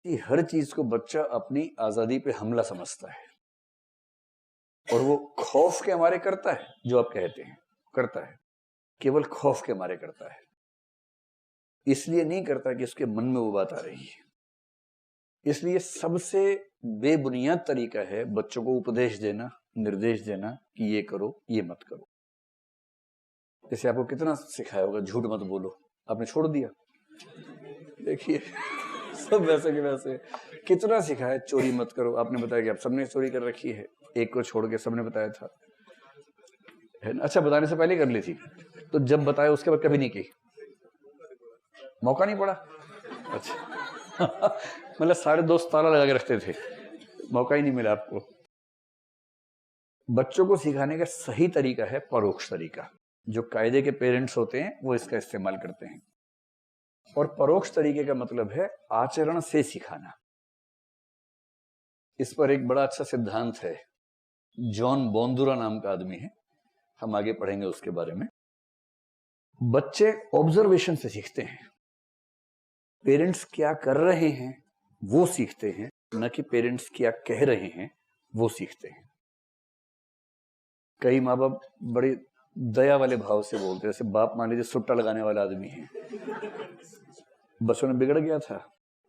कि हर चीज को बच्चा अपनी आजादी पे हमला समझता है और वो खौफ के मारे करता है। जो आप कहते हैं करता है, केवल खौफ के मारे करता है, इसलिए नहीं करता कि उसके मन में वो बात आ रही है। इसलिए सबसे बेबुनियाद तरीका है बच्चों को उपदेश देना, निर्देश देना कि ये करो ये मत करो। जैसे आपको कितना सिखाया होगा झूठ मत बोलो, आपने छोड़ दिया। देखिए सब वैसे के वैसे। कितना सिखाया चोरी मत करो, आपने बताया कि आप सबने चोरी कर रखी है, एक को छोड़ के सबने बताया था, है ना? अच्छा, बताने से पहले कर ली थी, तो जब बताया उसके बाद कभी नहीं की, मौका नहीं पड़ा। अच्छा मतलब सारे दोस्त ताला लगा के रखते थे, मौका ही नहीं मिला आपको। बच्चों को सिखाने का सही तरीका है परोक्ष तरीका। जो कायदे के पेरेंट्स होते हैं वो इसका इस्तेमाल करते हैं, और परोक्ष तरीके का मतलब है आचरण से सिखाना। इस पर एक बड़ा अच्छा सिद्धांत है, जॉन बोंदुरा नाम का आदमी है, हम आगे पढ़ेंगे उसके बारे में। बच्चे ऑब्जर्वेशन से सीखते हैं, पेरेंट्स क्या कर रहे हैं वो सीखते हैं, न कि पेरेंट्स क्या कह रहे हैं वो सीखते हैं। कई माँ बाप बड़े दया वाले भाव से बोलते हैं, जैसे बाप मान लीजिए सुट्टा लगाने वाला आदमी है, बच्चों ने बिगड़ गया था,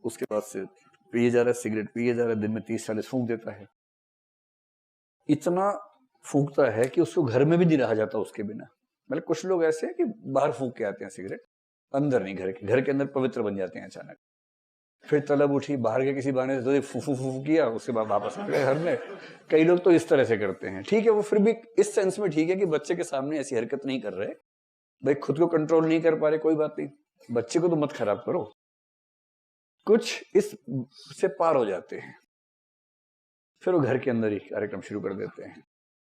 उसके बाद से पिए जा रहा है, सिगरेट पिए जा रहा है, दिन में 30-40 फूंक देता है, इतना फूंकता है कि उसको घर में भी नहीं रहा जाता उसके बिना। मतलब कुछ लोग ऐसे हैं कि बाहर फूंक के आते हैं सिगरेट, अंदर नहीं, घर के अंदर पवित्र बन जाते हैं अचानक। फिर तलब उठी, बाहर के किसी बहाने से फू फू फू किया, उसके बाद वापस आ गए घर में। कई लोग तो इस तरह से करते हैं। ठीक है, वो फिर भी इस सेंस में ठीक है कि बच्चे के सामने ऐसी हरकत नहीं कर रहे, भाई खुद को कंट्रोल नहीं कर पा रहे, कोई बात नहीं, बच्चे को तो मत खराब करो। कुछ इस से पार हो जाते हैं, फिर वो घर के अंदर ही कार्यक्रम शुरू कर देते हैं।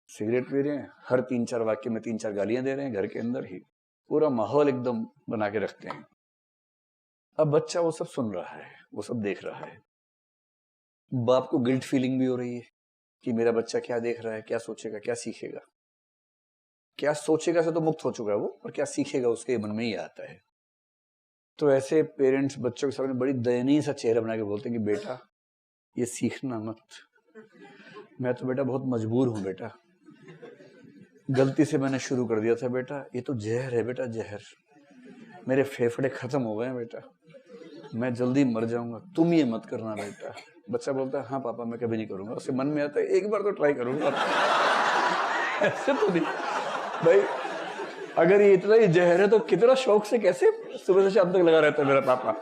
सिगरेट पी रहे हैं, हर 3-4 वाक्य में 3-4 गालियां दे रहे हैं, घर के अंदर ही पूरा माहौल एकदम बना के रखते हैं। अब बच्चा वो सब सुन रहा है, वो सब देख रहा है, बाप को गिल्ट फीलिंग भी हो रही है कि मेरा बच्चा क्या देख रहा है, क्या सोचेगा, क्या सीखेगा। क्या सोचेगा से तो मुक्त हो चुका है वो, और क्या सीखेगा उसके मन में ही आता है। तो ऐसे पेरेंट्स बच्चों के सामने बड़ी दयनीय सा चेहरा बना के बोलते हैं कि बेटा ये सीखना मत, मैं तो बेटा बहुत मजबूर हूं बेटा, गलती से मैंने शुरू कर दिया था बेटा, ये तो जहर है बेटा, जहर, मेरे फेफड़े खत्म हो गए बेटा, मैं जल्दी मर जाऊंगा, तुम ये मत करना बेटा। बच्चा बोलता है हाँ पापा मैं कभी नहीं करूंगा, उसके मन में आता है एक बार तो ट्राई करूंगा। ऐसे तो नहीं भाई, अगर ये इतना ही जहर है तो कितना शौक से कैसे सुबह से शाम तक लगा रहता है मेरा पापा।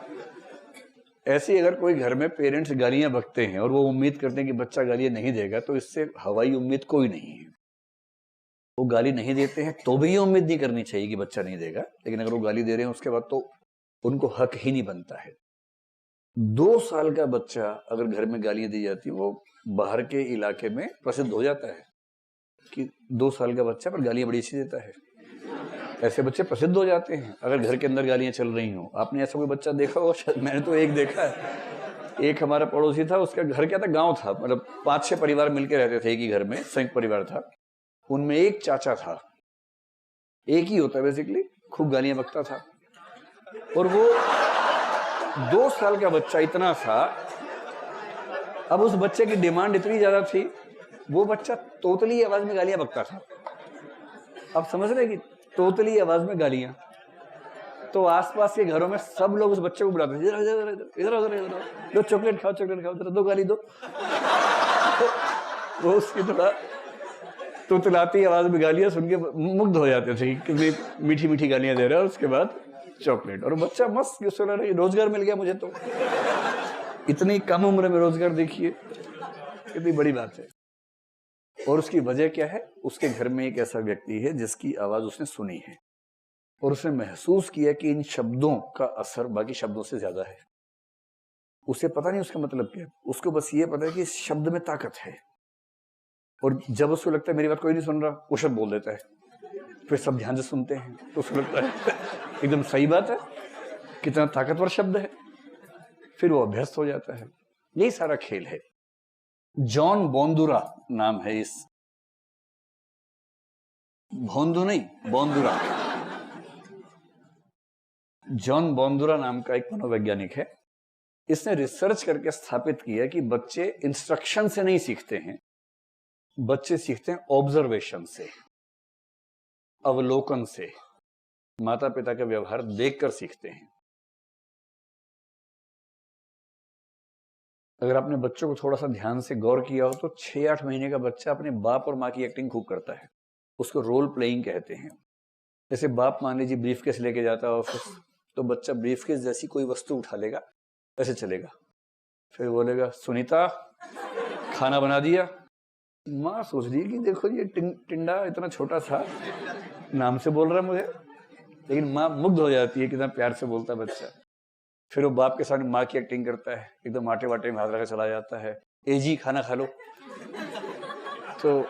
ऐसे अगर कोई घर में पेरेंट्स गालियां बकते हैं और वो उम्मीद करते हैं कि बच्चा गालियां नहीं देगा, तो इससे हवाई उम्मीद कोई नहीं है। वो गाली नहीं देते हैं तो भी ये उम्मीद नहीं करनी चाहिए कि बच्चा नहीं देगा, लेकिन अगर वो गाली दे रहे हैं उसके बाद तो उनको हक ही नहीं बनता है। 2 साल का बच्चा अगर घर में गालियां दी जाती, वो बाहर के इलाके में प्रसिद्ध हो जाता है कि 2 साल का बच्चा पर गालियां बड़ी अच्छी देता है। ऐसे बच्चे प्रसिद्ध हो जाते हैं अगर घर के अंदर गालियां चल रही हो। आपने ऐसा कोई बच्चा देखा हो? मैंने तो एक देखा है। एक हमारा पड़ोसी था, उसका घर क्या था, गांव था, मतलब 5-6 परिवार मिलकर रहते थे एक ही घर में, संयुक्त परिवार था। उनमें एक चाचा था, एक ही होता है बेसिकली, खूब गालियां बकता था। और वो 2 साल का बच्चा इतना सा, अब उस बच्चे की डिमांड इतनी ज्यादा थी, वो बच्चा तोतली आवाज में गालियां बकता था। अब समझ रहे कि तोतली आवाज में गालियां, तो आसपास के घरों में सब लोग उस बच्चे को बुलाते थे, इधर इधर इधर इधर इधर, दो चॉकलेट खाओ, चॉकलेट खाओ, दो गाली दो। वो उसकी थोड़ा तोतलाती आवाज में गालियां सुन के मुग्ध हो जाते थे, कितनी मीठी मीठी गालियां दे रहा है, और उसके बाद चॉकलेट। और बच्चा मस्त सोच रहा है रोजगार मिल गया मुझे तो, इतनी कम उम्र में रोजगार, देखिए कितनी बड़ी बात है। और उसकी वजह क्या है? उसके घर में एक ऐसा व्यक्ति है जिसकी आवाज उसने सुनी है, और उसने महसूस किया कि इन शब्दों का असर बाकी शब्दों से ज्यादा है। उसे पता नहीं उसका मतलब क्या है, उसको बस ये पता है कि इस शब्द में ताकत है। और जब उसको लगता है मेरी बात कोई नहीं सुन रहा, वो शब्द बोल देता है, फिर सब ध्यान से सुनते हैं, तो उसको लगता है एकदम सही बात है, कितना ताकतवर शब्द है, फिर वो अभ्यस्त हो जाता है। यही सारा खेल है। जॉन बोंदुरा नाम है इस, भोंदू नहीं, बोंदुरा, जॉन बोंदुरा नाम का एक मनोवैज्ञानिक है। इसने रिसर्च करके स्थापित किया कि बच्चे इंस्ट्रक्शन से नहीं सीखते हैं, बच्चे सीखते हैं ऑब्जर्वेशन से, अवलोकन से, माता पिता का व्यवहार देखकर सीखते हैं। अगर आपने बच्चों को थोड़ा सा ध्यान से गौर किया हो तो 6-8 महीने का बच्चा अपने बाप और माँ की एक्टिंग खूब करता है, उसको रोल प्लेइंग कहते हैं। जैसे बाप मान लीजिए ब्रीफकेस लेके जाता है ऑफिस, तो बच्चा ब्रीफकेस जैसी कोई वस्तु उठा लेगा, ऐसे चलेगा, फिर बोलेगा सुनीता खाना बना दिया। माँ सोच रही है कि देखो ये टिंडा इतना छोटा सा नाम से बोल रहा है मुझे, लेकिन माँ मुग्ध हो जाती है कितना प्यार से बोलता है बच्चा। फिर वो बाप के सामने माँ की एक्टिंग करता है, एकदम आटे वाटे में हाथ रखा चला जाता है, ए जी खाना खा लो। तो